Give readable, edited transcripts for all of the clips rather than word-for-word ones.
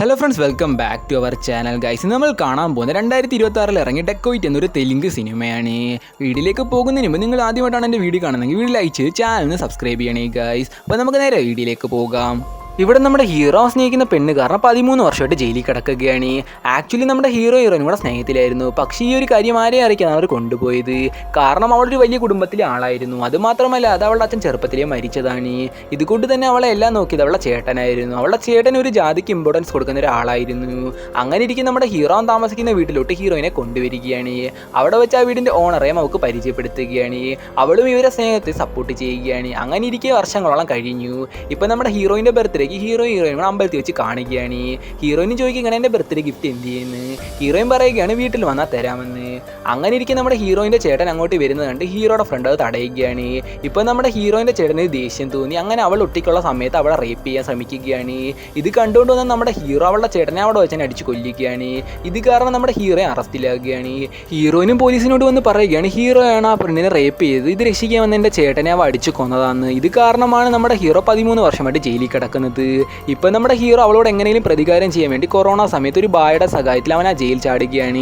Hello friends, welcome back to our channel guys. നമ്മൾ കാണാൻ പോകുന്ന 2026 ഇറങ്ങിയ ഡെക്കോയിറ്റ് എന്നൊരു തെലുങ്ക് സിനിമയാണ്. വീഡിയോയിലേക്ക് പോകുന്നതിന് മുമ്പ് നിങ്ങൾ ആദ്യമായിട്ടാണ് എൻ്റെ വീഡിയോ കാണുന്നതെങ്കിൽ വീഡിയോ ലൈക്ക് ചെയ്ത് ചാനലിന് സബ്സ്ക്രൈബ് ചെയ്യണേ ഗൈസ്. അപ്പോൾ നമുക്ക് നേരെ വീഡിയോയിലേക്ക് പോകാം. ഇവിടെ നമ്മുടെ ഹീറോ സ്നേഹിക്കുന്ന പെണ്ണ് കാരണം 13 വർഷമായിട്ട് ജയിലിൽ കിടക്കുകയാണ്. ആക്ച്വലി നമ്മുടെ ഹീറോയിനും കൂടെ സ്നേഹത്തിലായിരുന്നു. പക്ഷേ ഈ ഒരു കാര്യം ആരെയും അറിയിക്കാണ് അവർ കൊണ്ടുപോയത്. കാരണം അവളൊരു വലിയ കുടുംബത്തിലെ ആളായിരുന്നു. അതുമാത്രമല്ല, അത് അവളുടെ അച്ഛൻ ചെറുപ്പത്തിലേ മരിച്ചതാണ്. ഇതുകൊണ്ട് തന്നെ അവളെ എല്ലാം നോക്കിയത് അവളുടെ ചേട്ടനായിരുന്നു. അവളുടെ ചേട്ടൻ ഒരു ജാതിക്ക് ഇമ്പോർട്ടൻസ് കൊടുക്കുന്ന ഒരാളായിരുന്നു. അങ്ങനെ ഇരിക്കും നമ്മുടെ ഹീറോ താമസിക്കുന്ന വീട്ടിലോട്ട് ഹീറോയിനെ കൊണ്ടുവരികയാണ്. അവിടെ വെച്ച് ആ വീടിൻ്റെ ഓണറേയും അവൾക്ക് പരിചയപ്പെടുത്തുകയാണ്. അവളും ഇവരെ സ്നേഹത്തെ സപ്പോർട്ട് ചെയ്യുകയാണ്. അങ്ങനെ ഇരിക്കെ വർഷങ്ങളോളം കഴിഞ്ഞു. ഇപ്പം നമ്മുടെ ഹീറോയിൻ്റെ ബർത്ത്ഡേക്ക് ഹീറോയിനും അമ്പലത്തിൽ വെച്ച് കാണുകയാണ്. ഹീറോയിനും ചോദിക്കുകയാണ് എൻ്റെ ബർത്ത്ഡേ ഗിഫ്റ്റ് എന്ത് ചെയ്യുന്നു. ഹീറോയിൻ പറയുകയാണ് വീട്ടിൽ വന്നാൽ തരാമെന്ന്. അങ്ങനെ ഇരിക്കും നമ്മുടെ ഹീറോയിൻ്റെ ചേട്ടൻ അങ്ങോട്ട് വരുന്നത് കണ്ട് ഹീറോയുടെ ഫ്രണ്ട് അത് തടയുകയാണ്. ഇപ്പം നമ്മുടെ ഹീറോയിൻ്റെ ചേട്ടന് ദേഷ്യം തോന്നി. അങ്ങനെ അവൾ ഒട്ടിക്കുള്ള സമയത്ത് അവളെ റേപ്പ് ചെയ്യാൻ ശ്രമിക്കുകയാണ്. ഇത് കണ്ടുകൊണ്ട് വന്ന് നമ്മുടെ ഹീറോ അവളുടെ ചേട്ടനെ അവിടെ വെച്ചാൽ അടിച്ച് കൊല്ലിക്കുകയാണ്. ഇത് കാരണം നമ്മുടെ ഹീറോയെ അറസ്റ്റിലാക്കുകയാണ്. ഹീറോയിനും പോലീസിനോട് വന്ന് പറയുകയാണ് ഹീറോയാണ് ആ പെണ്ണിനെ റേപ്പ് ചെയ്ത് ഇത് രക്ഷിക്കാൻ വന്ന എൻ്റെ ചേട്ടനെ അവ അടിച്ച് കൊന്നതാന്ന്. ഇത് കാരണമാണ് നമ്മുടെ ഹീറോ 13 വർഷമായിട്ട് ജയിലിൽ കിടക്കുന്നത്. ഇപ്പം നമ്മുടെ ഹീറോ അവളോട് എങ്ങനെയും പ്രതികാരം ചെയ്യാൻ വേണ്ടി കൊറോണ സമയത്ത് ഒരു ബായുടെ സഹായത്തിൽ അവൻ ആ ജയിൽ ചാടുകയാണ്.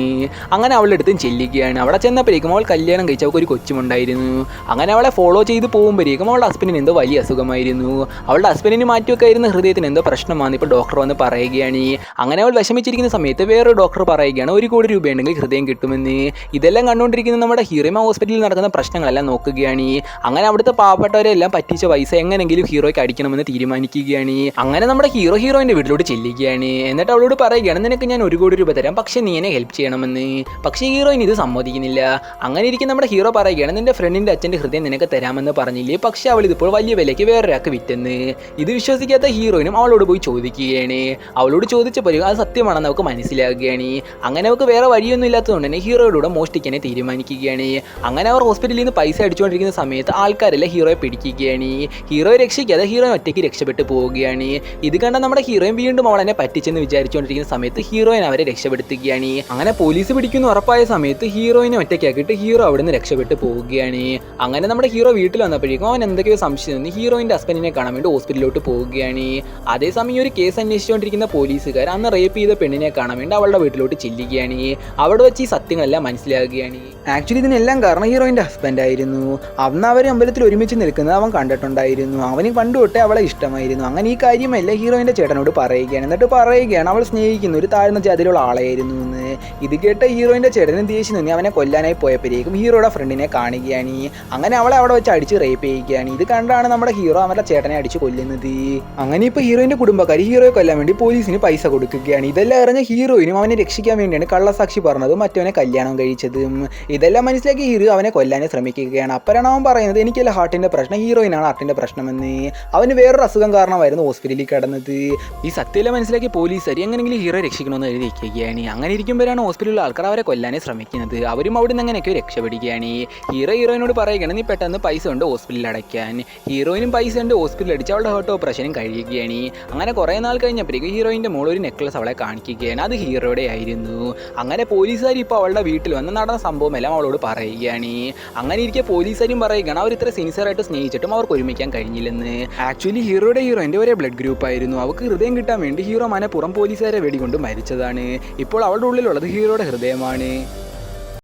അങ്ങനെ അവളുടെ അടുത്തും ചെല്ലുകയാണ്. അവിടെ ചെന്നപ്പോഴേക്കും അവൾ കല്യാണം കഴിച്ച അവൾക്ക് ഒരു കൊച്ചുമുണ്ടായിരുന്നു. അങ്ങനെ അവളെ ഫോളോ ചെയ്ത് പോകുമ്പോഴേക്കും അവളുടെ ഹസ്ബൻഡിന് എന്തോ വലിയ അസുഖമായിരുന്നു. അവളുടെ ഹസ്ബൻഡിന് മാറ്റിയൊക്കെ ആയിരുന്നു, ഹൃദയത്തിന് എന്തോ പ്രശ്നമാണ്. ഇപ്പോൾ ഡോക്ടർ വന്ന് പറയുകയാണ്. അങ്ങനെ അവൾ വിഷമിച്ചിരിക്കുന്ന സമയത്ത് വേറൊരു ഡോക്ടർ പറയുകയാണ് 1 കോടി രൂപയുണ്ടെങ്കിൽ ഹൃദയം കിട്ടുമെന്ന്. ഇതെല്ലാം കണ്ടുകൊണ്ടിരിക്കുന്ന നമ്മുടെ ഹീറോ ഹോസ്പിറ്റലിൽ നടക്കുന്ന പ്രശ്നങ്ങളെല്ലാം നോക്കുകയാണ്. അങ്ങനെ അവിടുത്തെ പാവപ്പെട്ടവരെല്ലാം പറ്റിച്ച പൈസ എങ്ങനെങ്കിലും ഹീറോയ്ക്ക് അടിക്കണമെന്ന് തീരുമാനിക്കുകയാണ്. അങ്ങനെ നമ്മുടെ ഹീറോയിൻ്റെ വീട്ടിലോട്ട് ചെല്ലുകയാണ്. എന്നിട്ട് അവളോട് പറയുകയാണ് നിനക്ക് ഞാൻ 1 കോടി രൂപ തരാം, പക്ഷേ നീ എന്നെ ഹെൽപ്പ് ചെയ്യണമെന്ന്. പക്ഷേ ഹീറോയിൻ ഇത് സമ്മതിക്കുന്നില്ല. അങ്ങനെ ഇരിക്കും നമ്മുടെ ഹീറോ പറയുകയാണ് നിന്റെ ഫ്രണ്ടിൻ്റെ അച്ഛൻ്റെ ഹൃദയം നിനക്ക് തരാമെന്ന് പറഞ്ഞില്ലേ, പക്ഷേ അവൾ ഇതിപ്പോൾ വലിയ വിലയ്ക്ക് വേറൊരാൾക്ക് വിറ്റെന്ന്. ഇത് വിശ്വസിക്കാത്ത ഹീറോയിനും അവളോട് പോയി ചോദിക്കുകയാണ്. അവളോട് ചോദിച്ചപ്പോൾ അത് സത്യമാണെന്ന് അവൾക്ക് മനസ്സിലാകുകയാണ്. അങ്ങനെ അവൾക്ക് വേറെ വഴിയൊന്നും ഇല്ലാത്തതുകൊണ്ട് തന്നെ ഹീറോയോട് മോഷ്ടിക്കാനെ തീരുമാനിക്കുകയാണ്. അങ്ങനെ അവർ ഹോസ്പിറ്റലിൽ നിന്ന് പൈസ അടിച്ചുകൊണ്ടിരിക്കുന്ന സമയത്ത് ആൾക്കാരെല്ലാം ഹീറോയെ പിടിക്കുകയാണ്. ഹീറോയെ രക്ഷിക്കാതെ ഹീറോയെ ഒറ്റയ്ക്ക് രക്ഷപ്പെട്ടു പോവുകയാണ്. ഇത് കണ്ട നമ്മുടെ ഹീറോയിൻ വീണ്ടും അവളെന്നെ പറ്റിച്ചെന്ന് വിചാരിച്ചുകൊണ്ടിരിക്കുന്ന സമയത്ത് ഹീറോയിൻ അവരെ രക്ഷപ്പെടുത്തുകയാണ്. അങ്ങനെ പോലീസ് പിടിക്കുന്ന ഉറപ്പായ സമയത്ത് ഹീറോയിനെ ഒറ്റയ്ക്കാക്കിയിട്ട് ഹീറോ അവിടെ നിന്ന് രക്ഷപ്പെട്ടു പോവുകയാണ്. അങ്ങനെ നമ്മുടെ ഹീറോ വീട്ടിൽ വന്നപ്പോഴേക്കും അവൻ എന്തൊക്കെയോ സംശയം തോന്നി ഹീറോയിൻ്റെ ഹസ്ബൻഡിനെ കാണാൻ വേണ്ടി ഹോസ്പിറ്റലിലോട്ട് പോവുകയാണ്. അതേസമയം ഒരു കേസ് അന്വേഷിച്ചുകൊണ്ടിരിക്കുന്ന പോലീസുകാർ അന്ന് റേപ്പ് ചെയ്ത പെണ്ണിനെ കാണാൻ വേണ്ടി അവളുടെ വീട്ടിലോട്ട് ചെല്ലുകയാണ്. അവിടെ വെച്ച് ഈ സത്യങ്ങളെല്ലാം മനസ്സിലാക്കുകയാണ്. ആക്ച്വലി ഇതിനെല്ലാം കാരണം ഹീറോയിൻ്റെ ഹസ്ബൻഡായിരുന്നു. അന്ന് അവർ അമ്പലത്തിൽ ഒരുമിച്ച് നിൽക്കുന്നത് അവൻ കണ്ടിട്ടുണ്ടായിരുന്നു. അവന് പണ്ടുതൊട്ടേ അവളെ ഇഷ്ടമായിരുന്നു. അങ്ങനെ ഈ കാര്യമല്ല ഹീറോയിൻ്റെ ചേട്ടനോട് പറയുകയാണ്. എന്നിട്ട് പറയുകയാണ് അവൾ സ്നേഹിക്കുന്ന ഒരു താഴ്ന്ന ജാതിയിലുള്ള ആളായിരുന്നു എന്ന്. ഇത് കേട്ട ഹീറോയിൻ്റെ ചേട്ടന് ദേഷ്യം തോന്നി അവനെ കൊല്ലാനായി പോയപ്പോഴേക്കും ഹീറോയുടെ ഫ്രണ്ടിനെ കാണുകയാണ്. അങ്ങനെ അവളെ അവിടെ വെച്ച് അടിച്ച് റേപ്പ് ചെയ്യുകയാണ്. ഇത് കണ്ടാണ് നമ്മുടെ ഹീറോ അവരുടെ ചേട്ടനെ അടിച്ച് കൊല്ലുന്നത്. അങ്ങനെ ഇപ്പോൾ ഹീറോയിൻ്റെ കുടുംബക്കാർ ഹീറോയെ കൊല്ലാൻ വേണ്ടി പോലീസിന് പൈസ കൊടുക്കുകയാണ്. ഇതെല്ലാം അറിഞ്ഞ ഹീറോയിനും അവനെ രക്ഷിക്കാൻ വേണ്ടിയാണ് കള്ളസാക്ഷി പറഞ്ഞതും മറ്റവനെ കല്യാണം കഴിച്ചതും. ഇതെല്ലാം മനസ്സിലാക്കി ഹീറോ അവനെ കൊല്ലാൻ ശ്രമിക്കുകയാണ്. അപ്പോഴാണ് അവൻ പറയുന്നത് എനിക്കല്ല ഹാർട്ടിൻ്റെ പ്രശ്നം, ഹീറോയിനാണ് ഹാർട്ടിൻ്റെ പ്രശ്നമെന്ന്. അവന് വേറൊരു അസുഖം കാരണമായിരുന്നു ഹോസ്പിറ്റലിൽ കിടന്നത്. ഈ സത്യമെല്ലാം മനസ്സിലാക്കി പോലീസുകാർ എങ്ങനെയെങ്കിലും ഹീറോ രക്ഷിക്കണമെന്ന് എഴുതി വയ്ക്കുകയാണ്. അങ്ങനെ ഇരിക്കുമ്പോഴാണ് ഹോസ്പിറ്റലിലെ ആൾക്കാർ അവരെ കൊല്ലാനേ ശ്രമിക്കുന്നത്. അവരും അവിടെ നിന്ന് അങ്ങനെയൊക്കെ രക്ഷപ്പെടുകയാണ്. ഹീറോയിനോട് പറയുകയാണ് നീ പെട്ടെന്ന് പൈസ കൊണ്ട് ഹോസ്പിറ്റലിൽ അടയ്ക്കാൻ. ഹീറോയിനും പൈസ കൊണ്ട് ഹോസ്പിറ്റലിൽ അടിച്ച് അവളുടെ ഹേർട്ട് ഓപ്പറേഷനും കഴിയുകയാണ്. അങ്ങനെ കുറേ നാൾ കഴിഞ്ഞപ്പോഴേക്കും ഹീറോയിൻ്റെ മോൾ ഒരു നെക്ലസ് അവളെ കാണിക്കുകയാണ്. അത് ഹീറോയുടെ ആയിരുന്നു. അങ്ങനെ പോലീസുകാർ ഇപ്പോൾ അവളുടെ വീട്ടിൽ വന്ന് നടന്ന സംഭവം എല്ലാം അവളോട് പറയുകയാണ്. അങ്ങനെ ഇരിക്കെ പോലീസുകാരും പറയുകയാണ് അവർ ഇത്ര സിൻസിയറായിട്ട് സ്നേഹിച്ചിട്ടും അവർക്ക് ഒരുമിക്കാൻ കഴിഞ്ഞില്ലെന്ന്. ആക്ച്വലി ഹീറോയിൻ്റെ ഒരേ ബ്ലഡ് ഗ്രൂപ്പ് ആയിരുന്നു. അവൾക്ക് ഹൃദയം കിട്ടാൻ വേണ്ടി ഹീറോ മനഃപൂർവ്വം പോലീസുകാരെ വെടികൊണ്ട് മരിച്ചതാണ്. ഇപ്പോൾ അവളുടെ ഉള്ളിലുള്ളത് ഹീറോയുടെ ഹൃദയമാണ്.